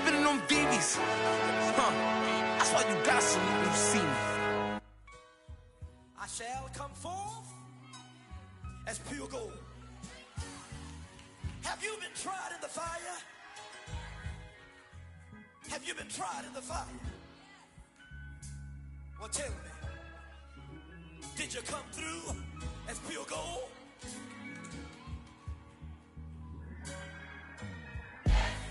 spinning on BBs. That's why you got some when you see me. I shall come forth as pure gold. Have you been tried in the fire? Have you been tried in the fire? Well, tell me, did you come through as pure gold?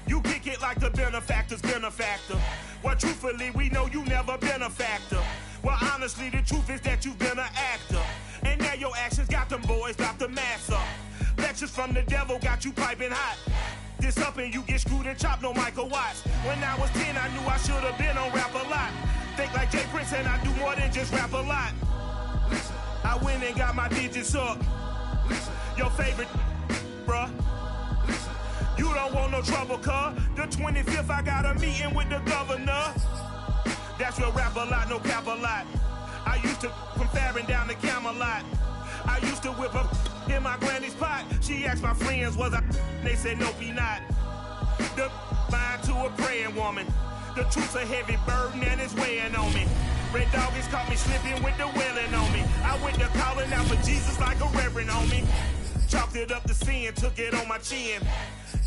You kick it like the benefactor's benefactor. Well, truthfully, we know you never been a factor. Well, honestly, the truth is that you've been an actor. And now your actions got them boys dropped the mask up. Lectures from the devil got you piping hot. This up and you get screwed and chopped, no Michael Watts. When I was 10, I knew I should have been on Rap a Lot. Think like Jay Prince and I do more than just rap a lot. I went and got my digits up. Your favorite, bruh. You don't want no trouble, cuz. The 25th, I got a meeting with the governor. That's real rap a lot, no cap a lot. I used to from Farron down to Camelot. I used to whip up in my granny's pot. She asked my friends, was I? They said, no, be not. The mind to a praying woman. The truth's a heavy burden and it's weighing on me. Red Doggies caught me slipping with the wailing on me. I went to calling out for Jesus like a reverend on me. Chalked it up to sin, took it on my chin.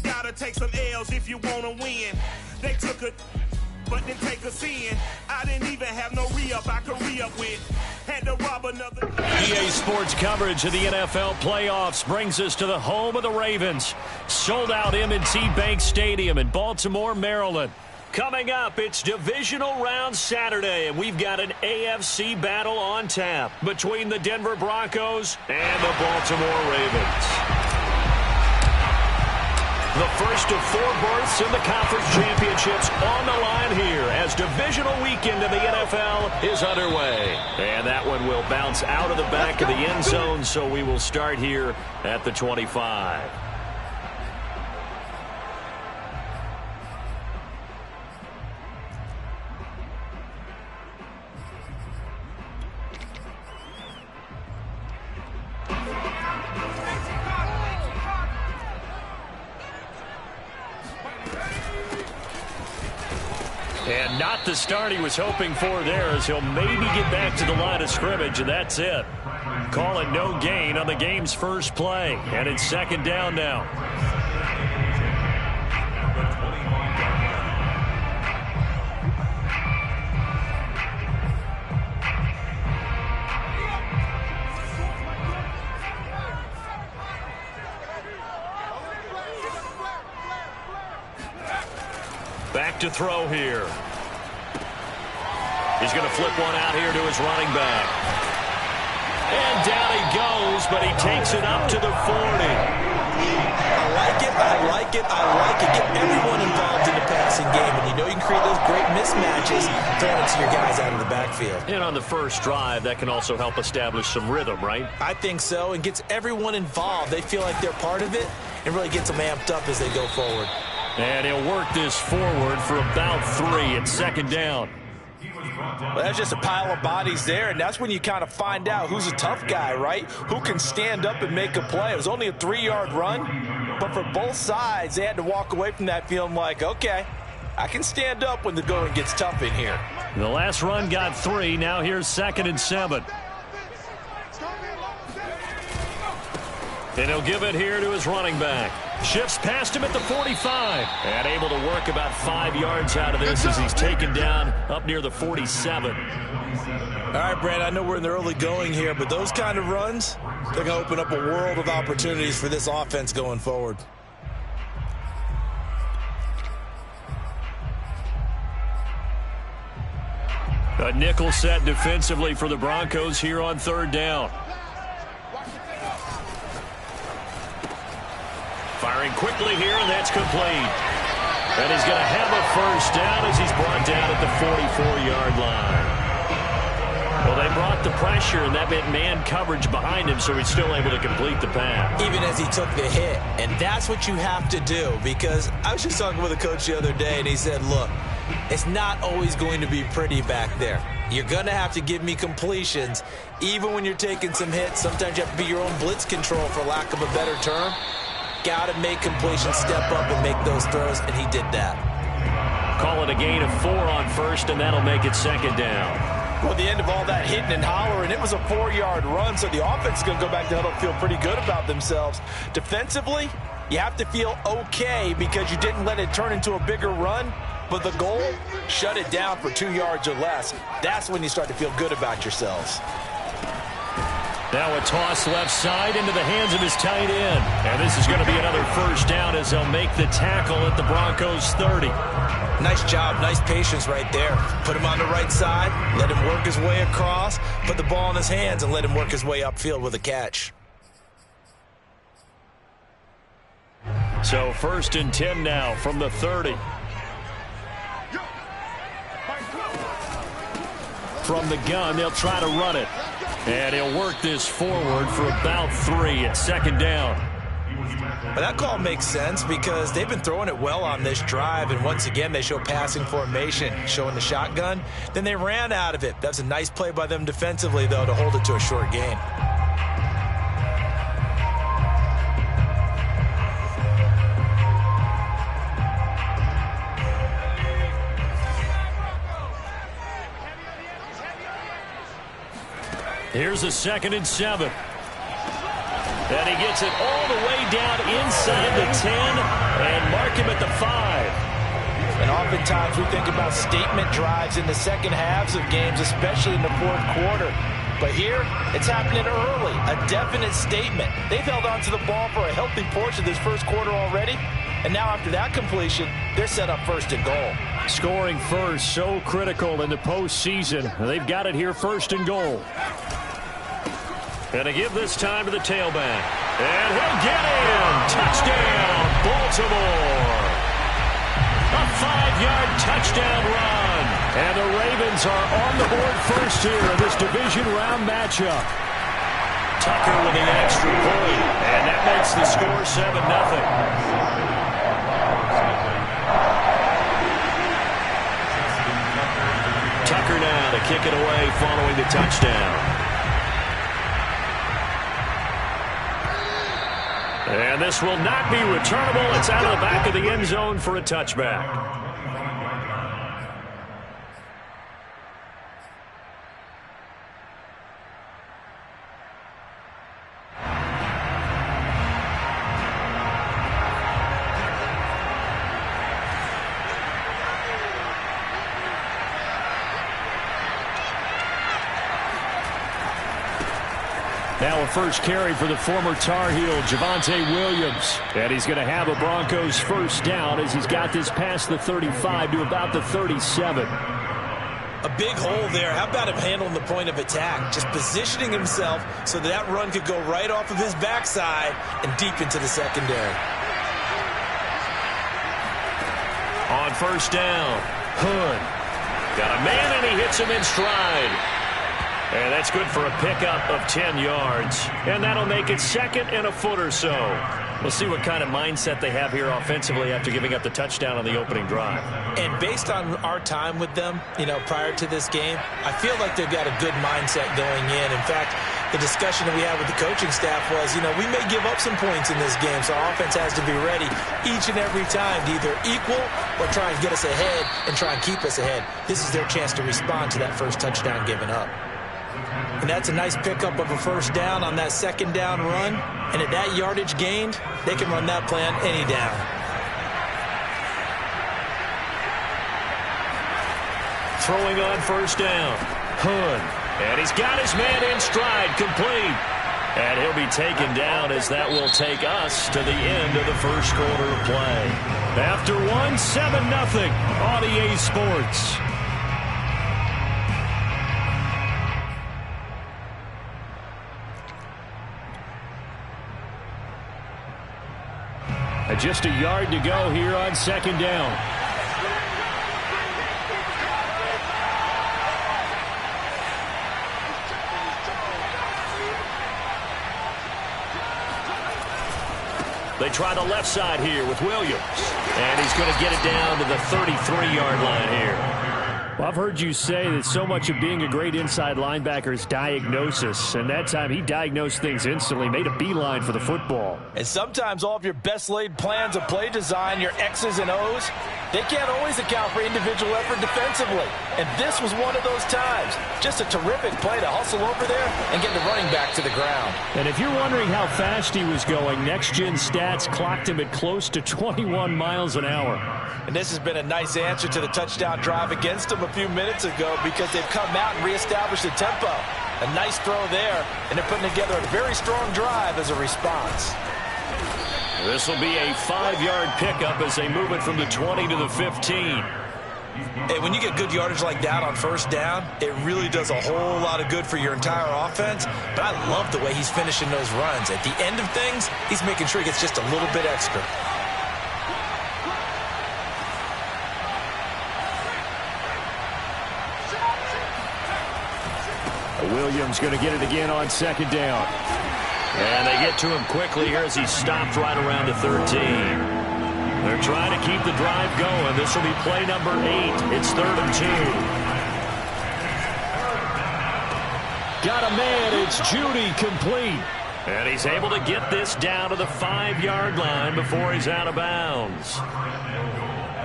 Gotta take some L's if you wanna win. They took a, but didn't take a sin. I didn't even have no re-up I could re-up with. Had to rob another. EA Sports coverage of the NFL playoffs brings us to the home of the Ravens. Sold out M&T Bank Stadium in Baltimore, Maryland. Coming up, it's Divisional Round Saturday, and we've got an AFC battle on tap between the Denver Broncos and the Baltimore Ravens. The first of 4 berths in the conference championships on the line here as divisional weekend in the NFL is underway. And that one will bounce out of the back of the end zone, so we will start here at the 25. And not the start he was hoping for there, as he'll maybe get back to the line of scrimmage, and that's it. Call it no gain on the game's first play, and it's second down now. Back to throw here. He's going to flip one out here to his running back. And down he goes, but he takes it up to the 40. I like it, I like it, I like it. Get everyone involved in the passing game, and you know you can create those great mismatches throwing it to your guys out of the backfield. And on the first drive, that can also help establish some rhythm, right? I think so, and gets everyone involved. They feel like they're part of it and really gets them amped up as they go forward. And he'll work this forward for about 3 at second down. Well, that's just a pile of bodies there, and that's when you kind of find out who's a tough guy, right? Who can stand up and make a play. It was only a 3-yard run, but for both sides, they had to walk away from that feeling like, okay, I can stand up when the going gets tough in here. The last run got 3. Now here's 2nd and 7. And he'll give it here to his running back. Shifts past him at the 45. And able to work about 5 yards out of this as he's taken down up near the 47. All right, Brad, I know we're in the early going here, but those kind of runs, they're going to open up a world of opportunities for this offense going forward. A nickel set defensively for the Broncos here on 3rd down. Firing quickly here, and that's complete. And he's going to have a first down as he's brought down at the 44-yard line. Well, they brought the pressure, and that meant man coverage behind him, so he's still able to complete the pass. Even as he took the hit, and that's what you have to do, because I was just talking with a coach the other day, and he said, look, it's not always going to be pretty back there. You're going to have to give me completions, even when you're taking some hits. Sometimes you have to be your own blitz control, for lack of a better term. Got to make completions, step up and make those throws, and he did that. call it a gain of 4 on first, and that'll make it second down. Well, the end of all that hitting and hollering, it was a 4-yard run, so the offense is going to go back to huddle, feel pretty good about themselves. Defensively, you have to feel okay because you didn't let it turn into a bigger run, but the goal, shut it down for 2 yards or less. That's when you start to feel good about yourselves. Now a toss left side into the hands of his tight end. And this is going to be another first down as they'll make the tackle at the Broncos 30. Nice job, nice patience right there. Put him on the right side, let him work his way across, put the ball in his hands, and let him work his way upfield with a catch. So 1st and 10 now from the 30. From the gun, they'll try to run it. And he'll work this forward for about 3 at second down. But that call makes sense because they've been throwing it well on this drive, and once again they show passing formation, showing the shotgun. Then they ran out of it. That's a nice play by them defensively, though, to hold it to a short gain. Here's a 2nd and 7. And he gets it all the way down inside the 10 and mark him at the 5. And oftentimes we think about statement drives in the second halves of games, especially in the 4th quarter. But here, it's happening early, a definite statement. They've held on to the ball for a healthy portion of this 1st quarter already. And now after that completion, they're set up 1st and goal. Scoring first, so critical in the postseason. They've got it here 1st and goal. And to give this time to the tailback. And he'll get in. Touchdown, Baltimore. A 5-yard touchdown run. And the Ravens are on the board first here in this division round matchup. Tucker with the extra point. And that makes the score 7-0. Tucker now to kick it away following the touchdown. And this will not be returnable. It's out of the back of the end zone for a touchback. Now a first carry for the former Tar Heel, Javonte Williams. And he's going to have a Broncos first down as he's got this past the 35 to about the 37. A big hole there. How about him handling the point of attack? Just positioning himself so that run could go right off of his backside and deep into the secondary. On first down, Hood. Got a man and he hits him in stride. And that's good for a pickup of 10 yards. And that'll make it 2nd and a foot or so. We'll see what kind of mindset they have here offensively after giving up the touchdown on the opening drive. And based on our time with them, prior to this game, I feel like they've got a good mindset going in. In fact, the discussion that we had with the coaching staff was, we may give up some points in this game, so our offense has to be ready each and every time to either equal or try and get us ahead and try and keep us ahead. This is their chance to respond to that first touchdown given up. And that's a nice pickup of a first down on that second down run. And at that yardage gained, they can run that plan any down. Throwing on first down, Hood. And he's got his man in stride, complete. And he'll be taken down as that will take us to the end of the first quarter of play. After one, 7-0 on EA Sports. Just a yard to go here on second down. They try the left side here with Williams. And he's going to get it down to the 33-yard line here. Well, I've heard you say that so much of being a great inside linebacker is diagnosis. And that time he diagnosed things instantly, made a beeline for the football. And sometimes all of your best laid plans of play design, your X's and O's, They can't always account for individual effort defensively, and this was one of those times. Just a terrific play to hustle over there and get the running back to the ground. And if you're wondering how fast he was going, Next Gen Stats clocked him at close to 21 miles an hour. And this has been a nice answer to the touchdown drive against them a few minutes ago because they've come out and reestablished the tempo. A nice throw there, and they're putting together a very strong drive as a response. This will be a 5-yard pickup as they move it from the 20 to the 15. Hey, when you get good yardage like that on first down, it really does a whole lot of good for your entire offense. But I love the way he's finishing those runs. At the end of things, he's making sure he gets just a little bit extra. Williams going to get it again on second down. And they get to him quickly here as he stopped right around the 13. They're trying to keep the drive going. This will be play number 8. It's 3rd and 2. Got a man. It's Judy complete. And he's able to get this down to the 5-yard line before he's out of bounds.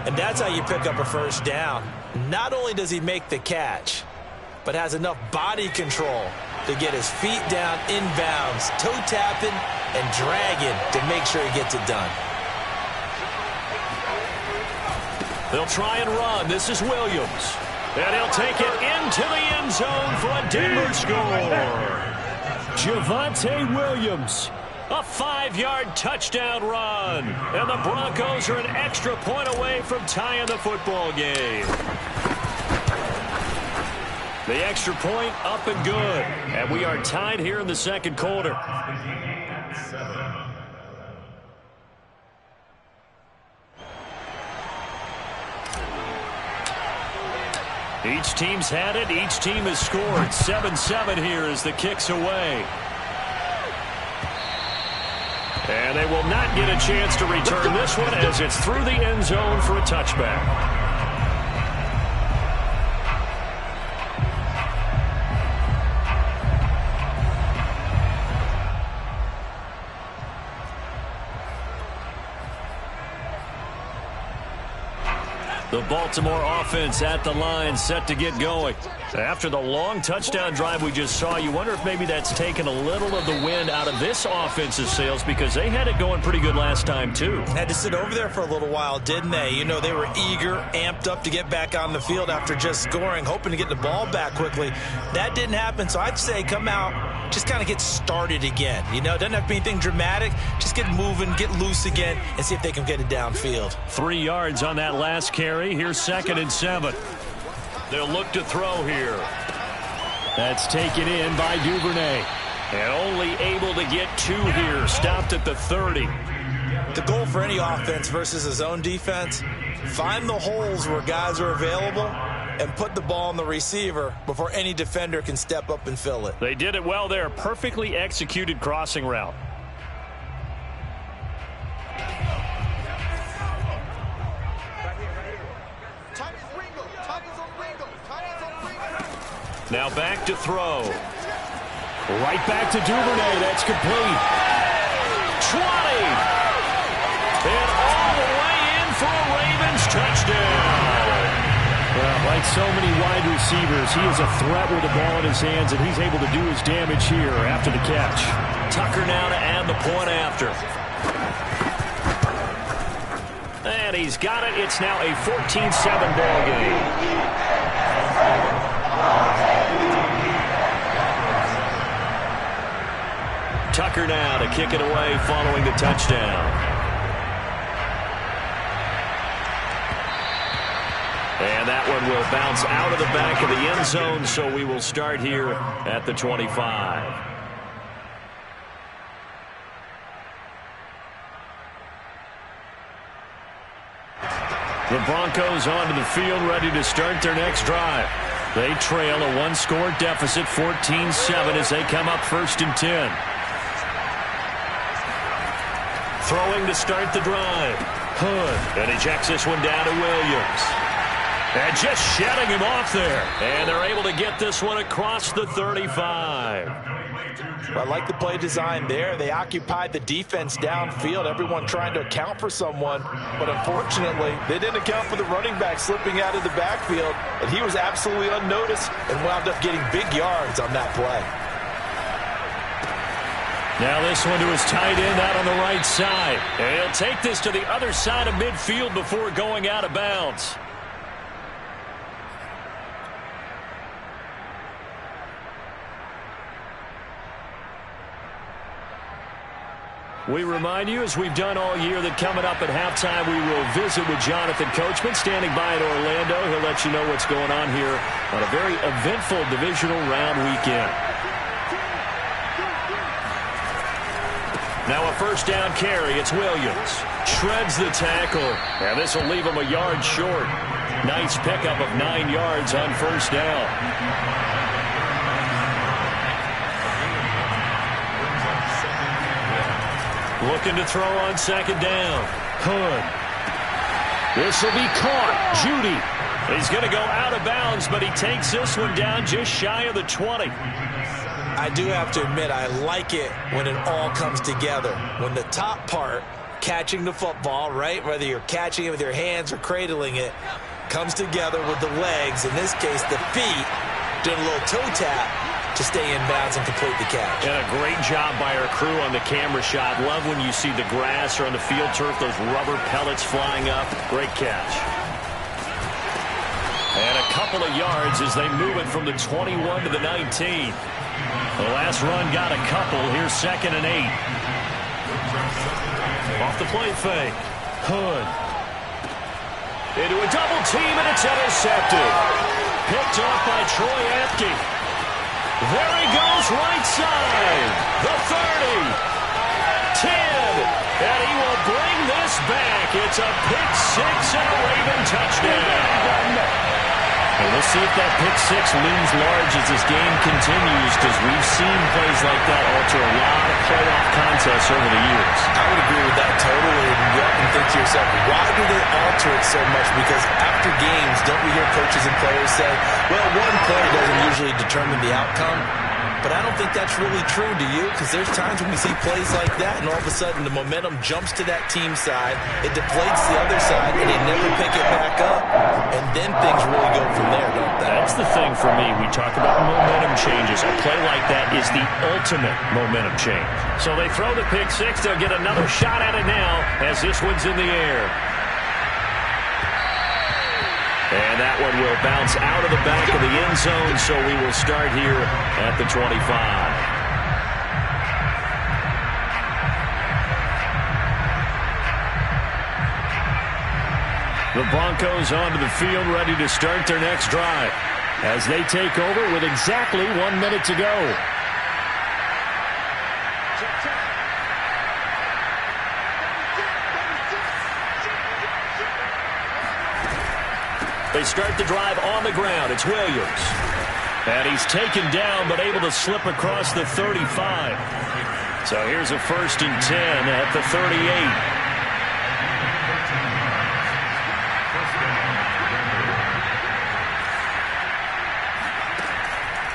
And that's how you pick up a first down. Not only does he make the catch, but has enough body control to get his feet down inbounds, toe tapping and dragging to make sure he gets it done. They'll try and run. This is Williams. And he'll take it into the end zone for a Denver score. Javonte Williams, a 5-yard touchdown run. And the Broncos are an extra point away from tying the football game. The extra point up and good. And we are tied here in the second quarter. Each team's had it. Each team has scored. 7-7 here as the kick's away. And they will not get a chance to return this one as it's through the end zone for a touchback. The Baltimore offense at the line, set to get going. After the long touchdown drive we just saw, you wonder if maybe that's taken a little of the wind out of this offense's sails because they had it going pretty good last time, too. Had to sit over there for a little while, didn't they? You know, they were eager, amped up to get back on the field after just scoring, hoping to get the ball back quickly. That didn't happen, so I'd say come out, just kind of get started again. You know, it doesn't have to be anything dramatic. Just get moving, get loose again, and see if they can get it downfield. 3 yards on that last carry. Here's 2nd and 7. They'll look to throw here. That's taken in by Duvernay. And only able to get 2 here. Stopped at the 30. The goal for any offense versus a zone defense, find the holes where guys are available and put the ball on the receiver before any defender can step up and fill it. They did it well there. Perfectly executed crossing route. Now back to throw. Right back to Duvernay. That's complete. 20. And all the way in for a Ravens touchdown. Well, like so many wide receivers, he is a threat with the ball in his hands, and he's able to do his damage here after the catch. Tucker now to add the point after. And he's got it. It's now a 14-7 ball game. Tucker now to kick it away following the touchdown. And that one will bounce out of the back of the end zone, so we will start here at the 25. The Broncos onto the field, ready to start their next drive. They trail a 1-score deficit, 14-7, as they come up 1st and 10. Throwing to start the drive. Hood. And he checks this one down to Williams. And just shedding him off there. And they're able to get this one across the 35. Well, I like the play design there. They occupied the defense downfield, everyone trying to account for someone. But unfortunately, they didn't account for the running back slipping out of the backfield. And he was absolutely unnoticed and wound up getting big yards on that play. Now this one to his tight end out on the right side. And he'll take this to the other side of midfield before going out of bounds. We remind you, as we've done all year, that coming up at halftime, we will visit with Jonathan Coachman, standing by in Orlando. He'll let you know what's going on here on a very eventful divisional round weekend. Now a first down carry. It's Williams. Shreds the tackle. And this will leave him a yard short. Nice pickup of 9 yards on first down. Looking to throw on second down. Hood. This will be caught. Judy. He's going to go out of bounds, but he takes this one down just shy of the 20. I do have to admit, I like it when it all comes together. When the top part, catching the football, right, whether you're catching it with your hands or cradling it, comes together with the legs, in this case the feet, doing a little toe tap to stay in bounds and complete the catch. And a great job by our crew on the camera shot. Love when you see the grass or on the field turf, those rubber pellets flying up. Great catch. And a couple of yards as they move it from the 21 to the 19. The last run got a couple. Here's 2nd and 8. Off the play fake. Hood. Into a double team, and it's intercepted. Picked off by Troy Apke. There he goes, right side. The 30. 10. And he will bring this back. It's a pick six and a Raven touchdown. And we'll see if that pick six looms large as this game continues, because we've seen plays like that alter a lot of playoff contests over the years. I would agree with that totally. And you often think to yourself, why do they alter it so much? Because after games, don't we hear coaches and players say, well, one play doesn't usually determine the outcome? But I don't think that's really true, do you? Because there's times when we see plays like that, and all of a sudden the momentum jumps to that team side, it deflates the other side, and they never pick it back up. And then things really go from there, don't they? That's the thing for me. We talk about momentum changes. A play like that is the ultimate momentum change. So they throw the pick six. They'll get another shot at it now as this one's in the air. And that one will bounce out of the back of the end zone, so we will start here at the 25. The Broncos onto the field, ready to start their next drive as they take over with exactly 1 minute to go. They start the drive on the ground. It's Williams. And he's taken down, but able to slip across the 35. So here's a 1st and 10 at the 38.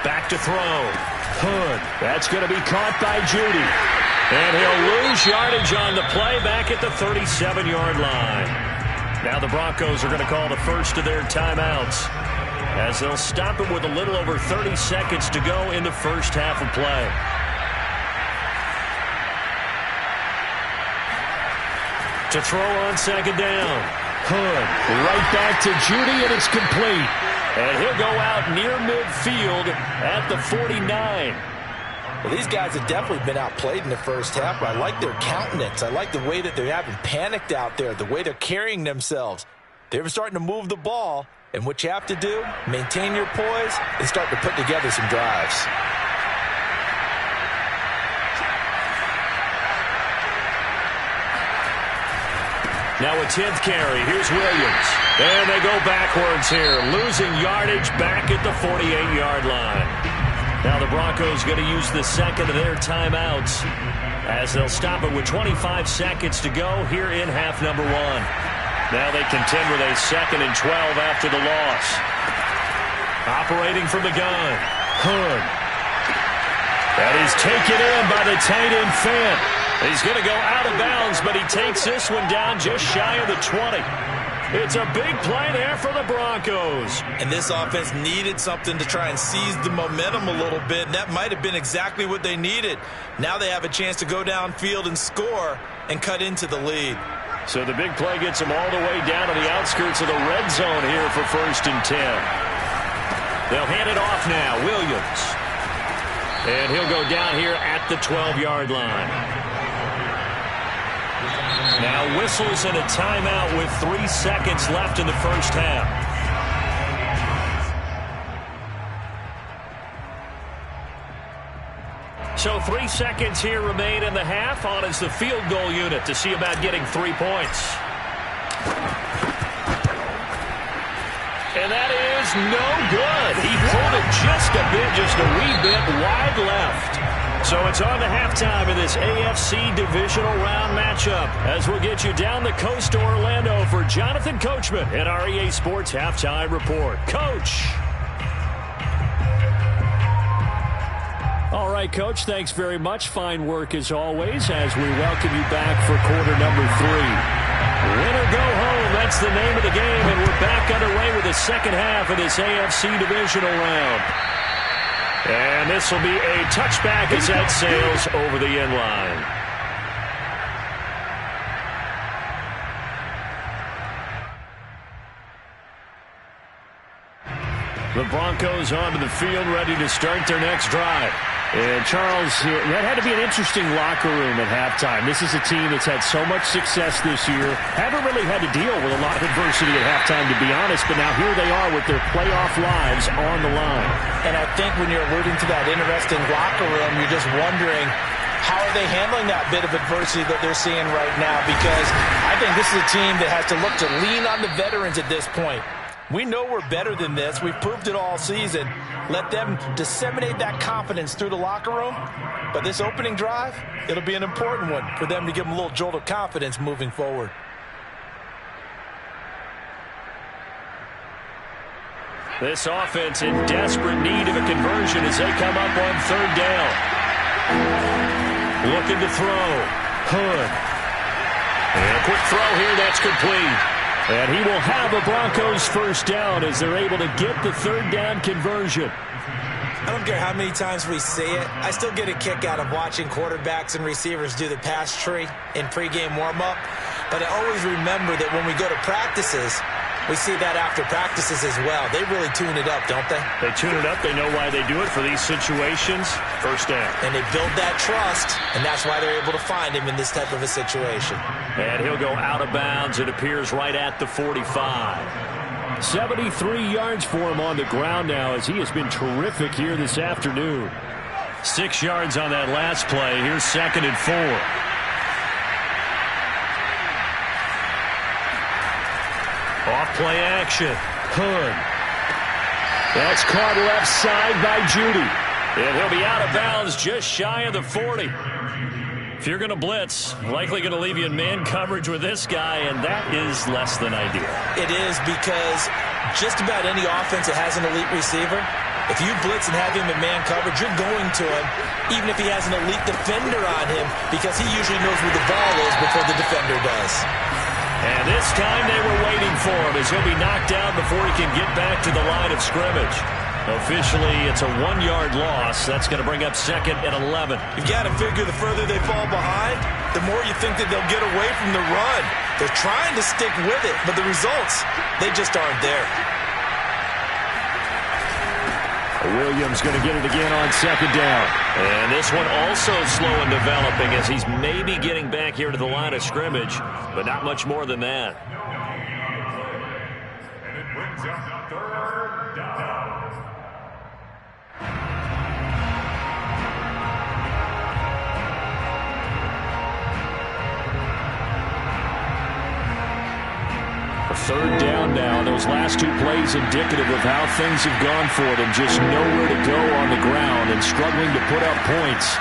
Back to throw. Hood. That's going to be caught by Judy. And he'll lose yardage on the play back at the 37-yard line. Now the Broncos are going to call the first of their timeouts as they'll stop it with a little over 30 seconds to go in the first half of play. To throw on second down. Hood right back to Judy, and it's complete. And he'll go out near midfield at the 49. Well, these guys have definitely been outplayed in the first half, but I like their countenance. I like the way that they're having panicked out there, the way they're carrying themselves. They're starting to move the ball, and what you have to do, maintain your poise and start to put together some drives. Now a 10th carry. Here's Williams. And they go backwards here, losing yardage back at the 48-yard line. Now the Broncos going to use the second of their timeouts as they'll stop it with 25 seconds to go here in half number one. Now they contend with a 2nd and 12 after the loss. Operating from the gun, Hood. That is taken in by the tight end Fant. He's going to go out of bounds, but he takes this one down just shy of the 20. It's a big play there for the Broncos. And this offense needed something to try and seize the momentum a little bit, and that might have been exactly what they needed. Now they have a chance to go downfield and score and cut into the lead. So the big play gets them all the way down to the outskirts of the red zone here for 1st and 10. They'll hand it off now, Williams. And he'll go down here at the 12-yard line. Now whistles and a timeout with 3 seconds left in the first half. So 3 seconds here remain in the half. On is the field goal unit to see about getting 3 points. And that is no good. He pulled it just a wee bit wide left. So it's on to halftime in this AFC divisional round matchup as we'll get you down the coast to Orlando for Jonathan Coachman and our EA Sports Halftime Report. Coach. All right, Coach, thanks very much. Fine work as always as we welcome you back for quarter number 3. Win or go home, that's the name of the game, and we're back underway with the second half of this AFC divisional round. And this will be a touchback as that sails over the end line. The Broncos onto the field, ready to start their next drive. And, Charles, that had to be an interesting locker room at halftime. This is a team that's had so much success this year. Haven't really had to deal with a lot of adversity at halftime, to be honest. But now here they are with their playoff lives on the line. And I think when you're alluding to that interesting locker room, you're just wondering, how are they handling that bit of adversity that they're seeing right now? Because I think this is a team that has to look to lean on the veterans at this point. We know we're better than this. We've proved it all season. Let them disseminate that confidence through the locker room. But this opening drive, it'll be an important one for them to give them a little jolt of confidence moving forward. This offense in desperate need of a conversion as they come up on 3rd down. Looking to throw. Hood. And a quick throw here, that's complete. And he will have a Broncos first down as they're able to get the 3rd down conversion. I don't care how many times we see it. I still get a kick out of watching quarterbacks and receivers do the pass tree in pregame warm-up. But I always remember that when we go to practices, we see that after practices as well. They really tune it up, don't they? They tune it up. They know why they do it for these situations. First down. And they build that trust, and that's why they're able to find him in this type of a situation. And he'll go out of bounds. It appears right at the 45. 73 yards for him on the ground now as he has been terrific here this afternoon. 6 yards on that last play. Here's 2nd and 4. Off play action. Hood. That's caught left side by Judy. And he'll be out of bounds just shy of the 40. If you're going to blitz, likely going to leave you in man coverage with this guy, and that is less than ideal. It is because just about any offense that has an elite receiver, if you blitz and have him in man coverage, you're going to him, even if he has an elite defender on him, because he usually knows where the ball is before the defender does. And this time they were waiting for him as he'll be knocked down before he can get back to the line of scrimmage. Officially, it's a 1-yard loss. That's going to bring up 2nd and 11. You've got to figure the further they fall behind, the more you think that they'll get away from the run. They're trying to stick with it, but the results, they just aren't there. Williams going to get it again on 2nd down. And this one also slow in developing as he's maybe getting back here to the line of scrimmage, but not much more than that. And it brings up 3rd down. Third down now. Those last 2 plays indicative of how things have gone for them. Just nowhere to go on the ground and struggling to put up points.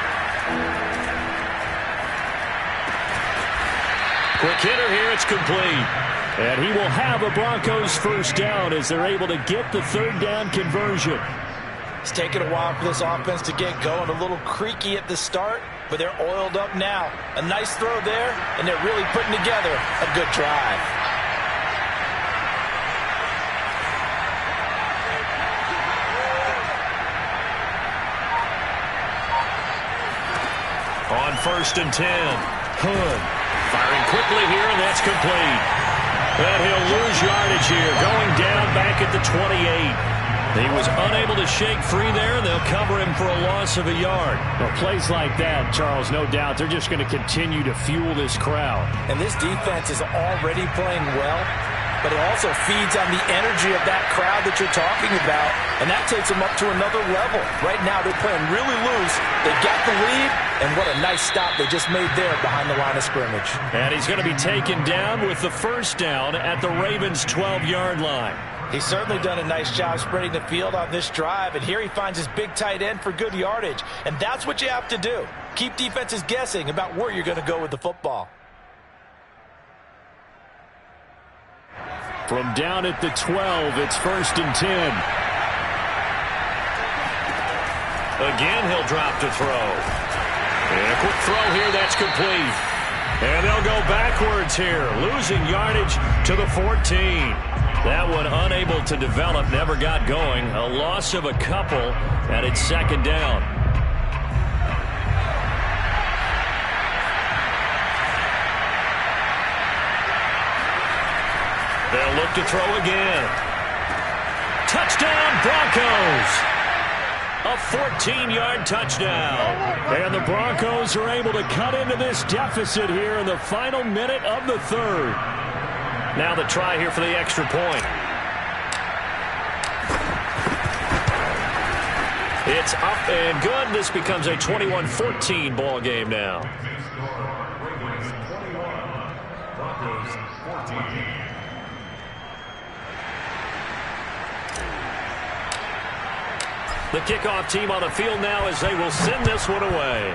Quick hitter here. It's complete. And he will have a Broncos first down as they're able to get the third down conversion. It's taken a while for this offense to get going. A little creaky at the start, but they're oiled up now. A nice throw there, and they're really putting together a good drive. On 1st and 10, Hood firing quickly here, and that's complete. And he'll lose yardage here, going down back at the 28. He was unable to shake free there, and they'll cover him for a loss of a yard. Well, plays like that, Charles, no doubt, they're just going to continue to fuel this crowd. And this defense is already playing well, but it also feeds on the energy of that crowd that you're talking about, and that takes them up to another level. Right now, they're playing really loose. They got the lead, and what a nice stop they just made there behind the line of scrimmage. And he's going to be taken down with the first down at the Ravens' 12-yard line. He's certainly done a nice job spreading the field on this drive, and here he finds his big tight end for good yardage, and that's what you have to do. Keep defenses guessing about where you're going to go with the football. From down at the 12, it's 1st and 10. Again, he'll drop to throw. And a quick throw here, that's complete. And they'll go backwards here, losing yardage to the 14. That one unable to develop, never got going. A loss of a couple, and it's 2nd down. They'll look to throw again. Touchdown, Broncos! A 14-yard touchdown. And the Broncos are able to cut into this deficit here in the final minute of the third. Now the try here for the extra point. It's up and good. This becomes a 21-14 ball game now. The kickoff team on the field now as they will send this one away.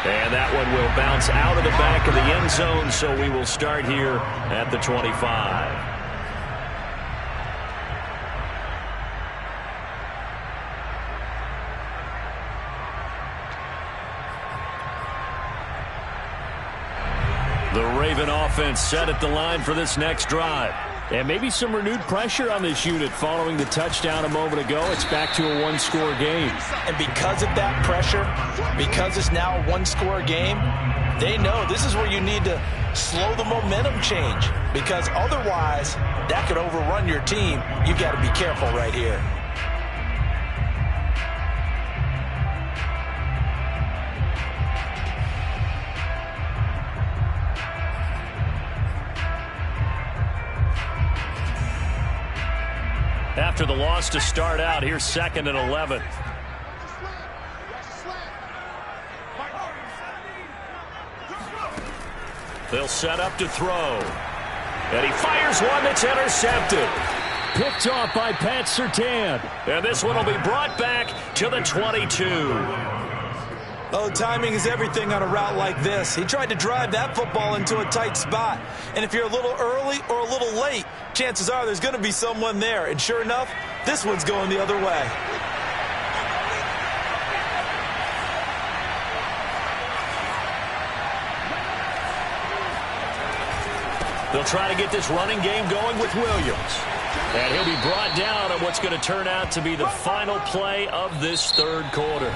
And that one will bounce out of the back of the end zone, so we will start here at the 25. The Raven offense set at the line for this next drive. And maybe some renewed pressure on this unit following the touchdown a moment ago. It's back to a one-score game. And because of that pressure, because it's now a one-score game, they know this is where you need to slow the momentum change. Because otherwise, that could overrun your team. You've got to be careful right here. After the loss to start out, here's 2nd and 11. They'll set up to throw. And he fires one that's intercepted. Picked off by Pat Surtain. And this one will be brought back to the 22. Oh, timing is everything on a route like this. He tried to drive that football into a tight spot. And if you're a little early or a little late, chances are there's going to be someone there. And sure enough, this one's going the other way. They'll try to get this running game going with Williams. And he'll be brought down on what's going to turn out to be the final play of this third quarter.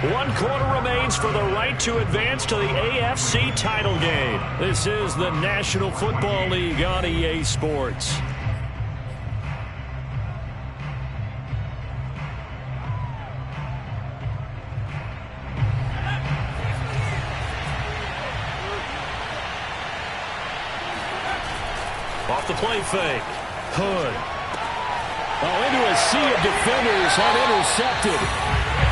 1 quarter remains for the right to advance to the AFC title game. This is the National Football League on EA Sports. Off the play fake. Hood. Oh, into a sea of defenders, unintercepted.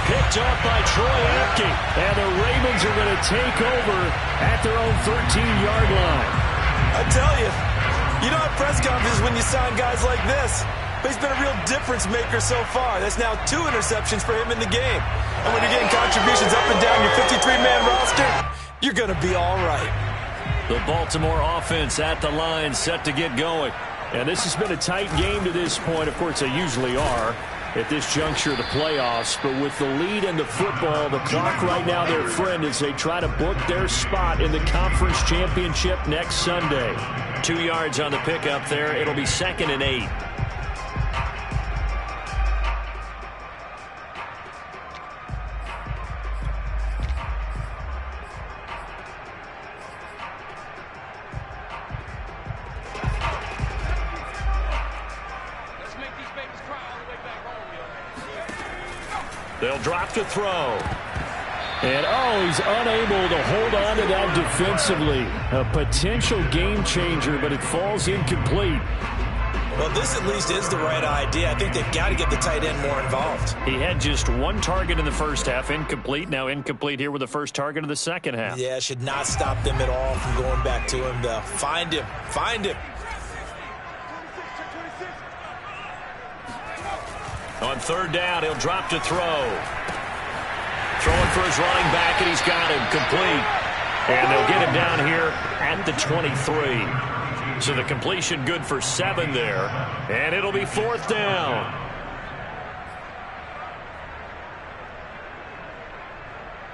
Picked up by Troy Apke. And the Ravens are going to take over at their own 13-yard line. I tell you, you don't have press conferences when you sign guys like this. But he's been a real difference maker so far. That's now 2 interceptions for him in the game. And when you're getting contributions up and down your 53-man roster, you're going to be all right. The Baltimore offense at the line, set to get going. And this has been a tight game to this point. Of course, they usually are at this juncture of the playoffs. But with the lead in the football, the clock right now their friend as they try to book their spot in the conference championship next Sunday. 2 yards on the pickup there. It'll be 2nd and 8. They'll drop to throw. And, he's unable to hold on to that defensively. A potential game changer, but it falls incomplete. Well, this at least is the right idea. I think they've got to get the tight end more involved. He had just 1 target in the first half, incomplete. Now incomplete here with the first target of the second half. Yeah, should not stop them at all from going back to him, though. Find him. Find him. On 3rd down, he'll drop to throw. Throwing for his running back, and he's got him complete. And they'll get him down here at the 23. So the completion good for 7 there. And it'll be 4th down.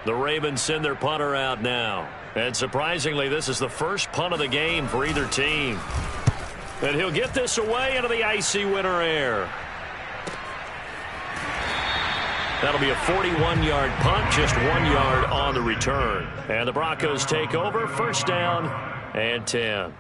The Ravens send their punter out now. And surprisingly, this is the first punt of the game for either team. And he'll get this away into the icy winter air. That'll be a 41-yard punt, just 1 yard on the return. And the Broncos take over, 1st down and 10.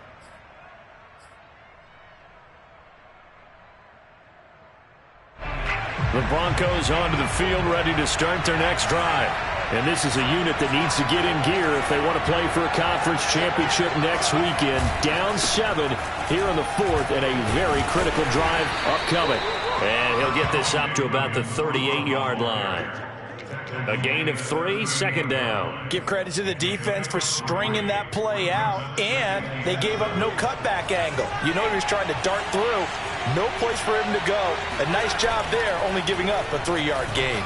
The Broncos onto the field, ready to start their next drive. And this is a unit that needs to get in gear if they want to play for a conference championship next weekend. Down 7 here in the 4th, and a very critical drive upcoming. And he'll get this up to about the 38-yard line. A gain of 3, 2nd down. Give credit to the defense for stringing that play out, and they gave up no cutback angle. You know he was trying to dart through. No place for him to go. A nice job there, only giving up a 3-yard gain.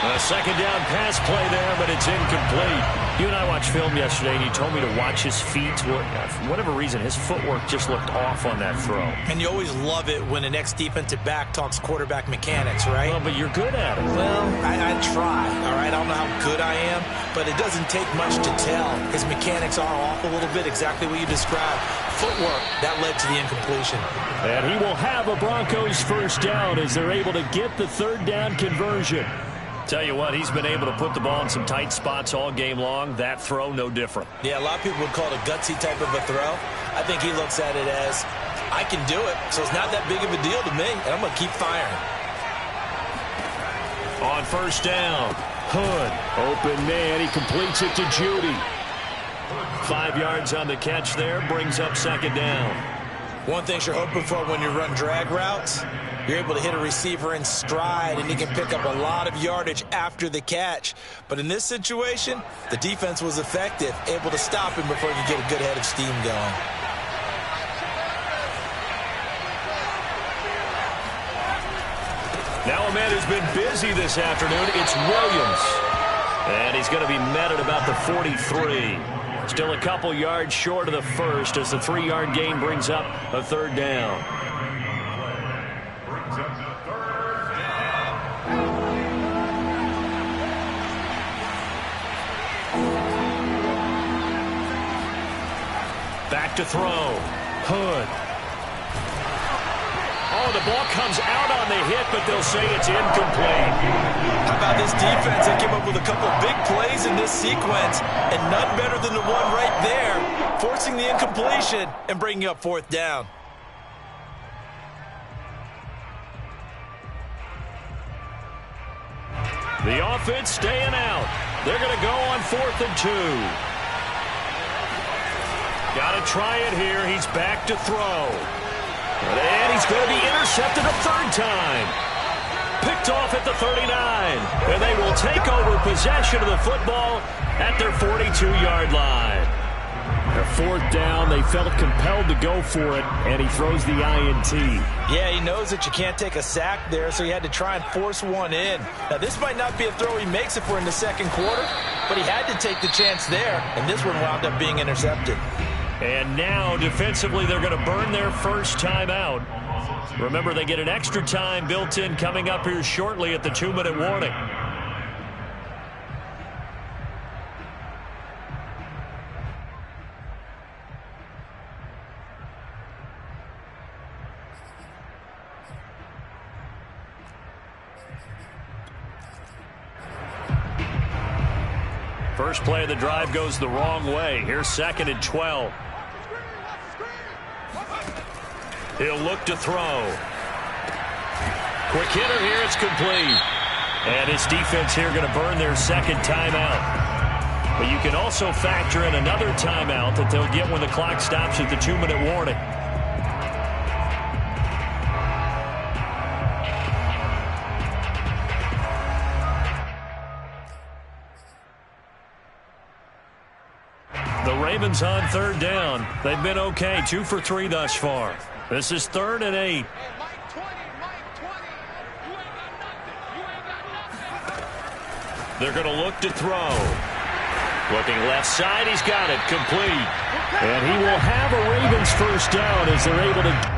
A 2nd down pass play there, but it's incomplete. You and I watched film yesterday, and you told me to watch his feet. For whatever reason, his footwork just looked off on that throw. And you always love it when an ex-defensive back talks quarterback mechanics, right? Well, but you're good at it. Well, I try, all right? I don't know how good I am, but it doesn't take much to tell. His mechanics are off a little bit, exactly what you described. Footwork, that led to the incompletion. And he will have a Broncos 1st down as they're able to get the 3rd down conversion. Tell you what, he's been able to put the ball in some tight spots all game long. That throw, no different. Yeah, a lot of people would call it a gutsy type of a throw. I think he looks at it as, I can do it, so it's not that big of a deal to me, and I'm going to keep firing. On 1st down, Hood, open man, he completes it to Judy. 5 yards on the catch there, brings up 2nd down. One thing you're hoping for when you run drag routes, you're able to hit a receiver in stride, and he can pick up a lot of yardage after the catch. But in this situation, the defense was effective, able to stop him before he could get a good head of steam going. Now a man who's been busy this afternoon, it's Williams. And he's going to be met at about the 43. Still a couple yards short of the 1st as the 3-yard gain brings up a 3rd down. Back to throw. Hood. Oh, the ball comes out on the hit, but they'll say it's incomplete. How about this defense? They came up with a couple of big plays in this sequence, and none better than the one right there, forcing the incompletion and bringing up 4th down. The offense staying out. They're going to go on 4th and 2. Got to try it here. He's back to throw. And he's going to be intercepted a 3rd time. Picked off at the 39. And they will take over possession of the football at their 42-yard line. A fourth down, they felt compelled to go for it, and he throws the INT. Yeah, he knows that you can't take a sack there, so he had to try and force one in. Now, this might not be a throw he makes if we're in the second quarter, but he had to take the chance there, and this one wound up being intercepted. And now, defensively, they're going to burn their first timeout. Remember, they get an extra time built in coming up here shortly at the 2-minute warning. First play of the drive goes the wrong way. Here's 2nd and 12. He'll look to throw. Quick hitter here. It's complete. And his defense here going to burn their second timeout. But you can also factor in another timeout that they'll get when the clock stops at the 2-minute warning. The Ravens on 3rd down. They've been okay, 2 for 3 thus far. This is 3rd and 8. They're going to look to throw. Looking left side, he's got it, complete. And he will have a Ravens first down as they're able to